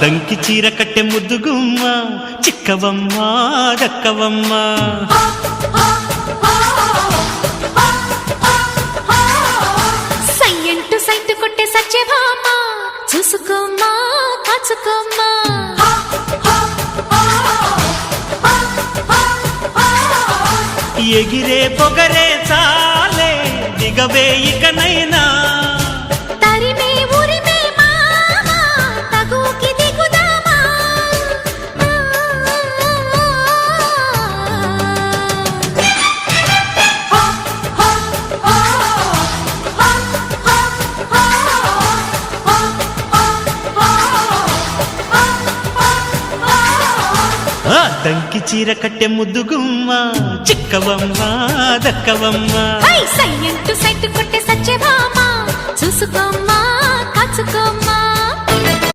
దంకి చీర కట్టె ముద్దుగుమ్మ చిక్కవమ్మ దక్కవమ్మ సయ్యంటు సైటు కొట్టే సత్యభామ చూసుకోమ్మా కాచుకోమ్మా ఎగిరే పొగరే చాలే దిగవే ఇకనైనా తరిమే ఉరిమే మామా తగుకి దిగుదామా దంకి చీర కట్టె ముద్దుగుమ్మ చిక్కవమ్మ దక్కవమ్మ సయ్యంటు సైటు కొట్టే సత్యభామ చూసుకోమ్మా కాచుకోమ్మా